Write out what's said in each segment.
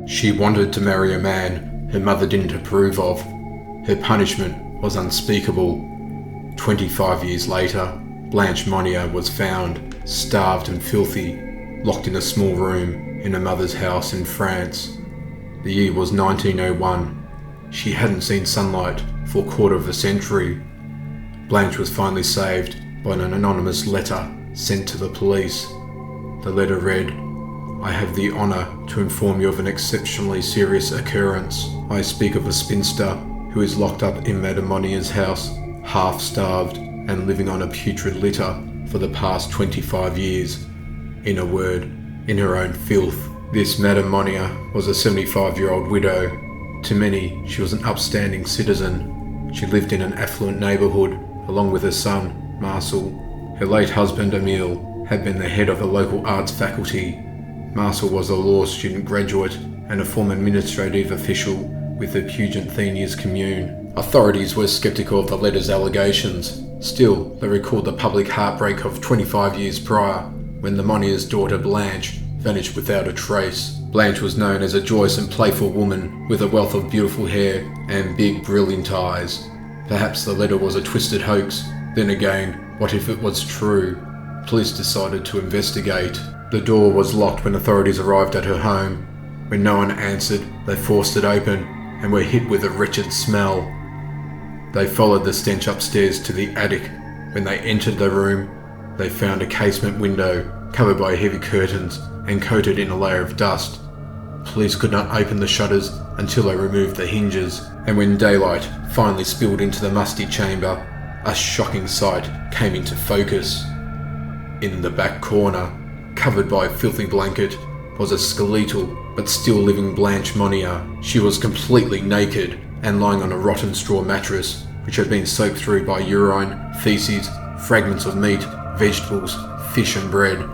She wanted to marry a man her mother didn't approve of. Her punishment was unspeakable. 25 years later, Blanche Monnier was found, starved and filthy, locked in a small room in her mother's house in France. The year was 1901. She hadn't seen sunlight for a quarter of a century. Blanche was finally saved by an anonymous letter sent to the police. The letter read, "I have the honour to inform you of an exceptionally serious occurrence. I speak of a spinster who is locked up in Madame Monnier's house, half-starved and living on a putrid litter for the past 25 years. In a word, in her own filth." This Madame Monnier was a 75-year-old widow. To many, she was an upstanding citizen. She lived in an affluent neighbourhood along with her son, Marcel. Her late husband, Emile, had been the head of a local arts faculty. Marcel was a law student graduate and a former administrative official with the Puget Theniers commune. Authorities were sceptical of the letter's allegations. Still, they recalled the public heartbreak of 25 years prior, when the Monniers' daughter Blanche vanished without a trace. Blanche was known as a joyous and playful woman with a wealth of beautiful hair and big, brilliant eyes. Perhaps the letter was a twisted hoax. Then again, what if it was true? Police decided to investigate. The door was locked when authorities arrived at her home. When no one answered, they forced it open and were hit with a wretched smell. They followed the stench upstairs to the attic. When they entered the room, they found a casement window covered by heavy curtains and coated in a layer of dust. Police could not open the shutters until they removed the hinges, and when daylight finally spilled into the musty chamber, a shocking sight came into focus. In the back corner, covered by a filthy blanket, was a skeletal but still living Blanche Monnier. She was completely naked and lying on a rotten straw mattress which had been soaked through by urine, feces, fragments of meat, vegetables, fish and bread.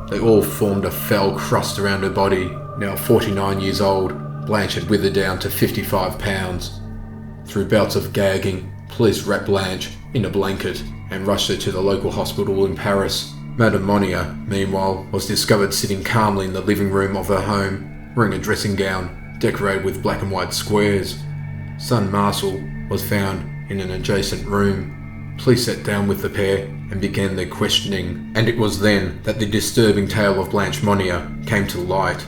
They all formed a foul crust around her body. Now 49 years old, Blanche had withered down to 55 pounds. Through bouts of gagging, police wrapped Blanche in a blanket and rushed her to the local hospital in Paris. Madame Monnier, meanwhile, was discovered sitting calmly in the living room of her home, wearing a dressing gown decorated with black and white squares. Son Marcel was found in an adjacent room. Police sat down with the pair and began their questioning, and it was then that the disturbing tale of Blanche Monnier came to light.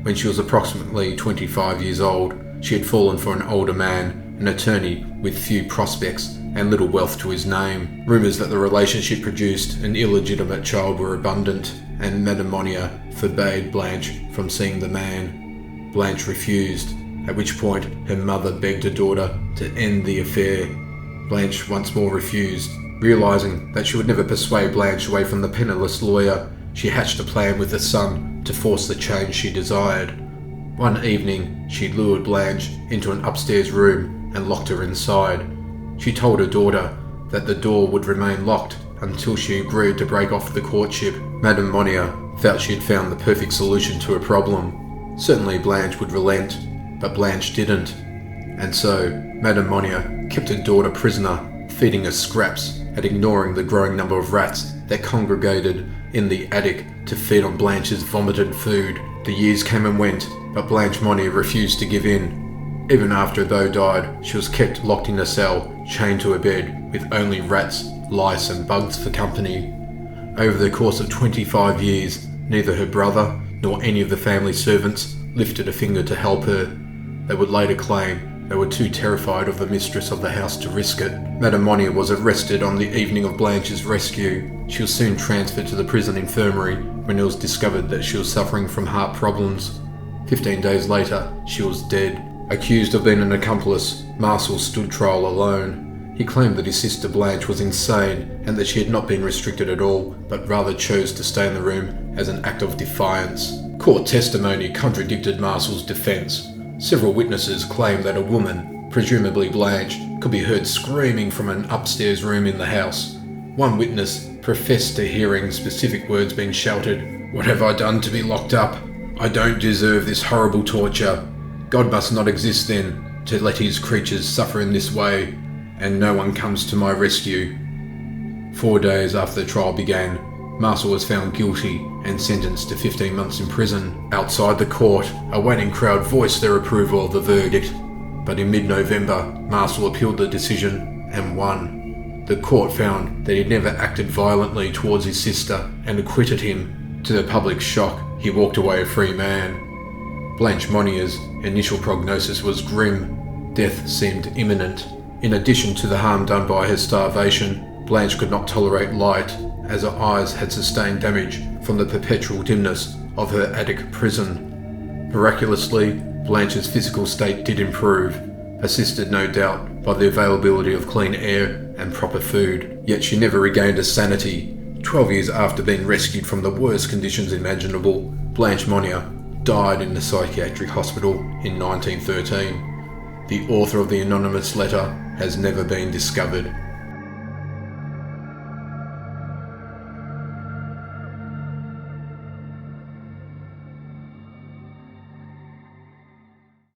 When she was approximately 25 years old, she had fallen for an older man, an attorney with few prospects and little wealth to his name. Rumours that the relationship produced an illegitimate child were abundant, and Madame Monnier forbade Blanche from seeing the man. Blanche refused, at which point her mother begged her daughter to end the affair. Blanche once more refused. Realising that she would never persuade Blanche away from the penniless lawyer, she hatched a plan with her son to force the change she desired. One evening, she lured Blanche into an upstairs room and locked her inside. She told her daughter that the door would remain locked until she agreed to break off the courtship. Madame Monnier felt she had found the perfect solution to her problem. Certainly Blanche would relent, but Blanche didn't. And so, Madame Monnier kept her daughter prisoner, feeding her scraps and ignoring the growing number of rats that congregated in the attic to feed on Blanche's vomited food. The years came and went, but Blanche Monnier refused to give in. Even after her beau died, she was kept locked in a cell, chained to her bed, with only rats, lice and bugs for company. Over the course of 25 years, neither her brother nor any of the family servants lifted a finger to help her. They would later claim they were too terrified of the mistress of the house to risk it. Madame Monnier was arrested on the evening of Blanche's rescue. She was soon transferred to the prison infirmary when it was discovered that she was suffering from heart problems. 15 days later, she was dead. Accused of being an accomplice, Marcel stood trial alone. He claimed that his sister Blanche was insane and that she had not been restricted at all, but rather chose to stay in the room as an act of defiance. Court testimony contradicted Marcel's defence. Several witnesses claimed that a woman, presumably Blanche, could be heard screaming from an upstairs room in the house. One witness professed to hearing specific words being shouted, "What have I done to be locked up? I don't deserve this horrible torture. God must not exist then, to let his creatures suffer in this way, and no one comes to my rescue." 4 days after the trial began, Marshall was found guilty and sentenced to 15 months in prison. Outside the court, a waiting crowd voiced their approval of the verdict, but in mid-November, Marshall appealed the decision and won. The court found that he'd never acted violently towards his sister and acquitted him. To the public's shock, he walked away a free man. Blanche Monnier's initial prognosis was grim. Death seemed imminent. In addition to the harm done by her starvation, Blanche could not tolerate light, as her eyes had sustained damage from the perpetual dimness of her attic prison. Miraculously, Blanche's physical state did improve, assisted no doubt by the availability of clean air and proper food. Yet she never regained her sanity. 12 years after being rescued from the worst conditions imaginable, Blanche Monnier died in a psychiatric hospital in 1913. The author of the anonymous letter has never been discovered.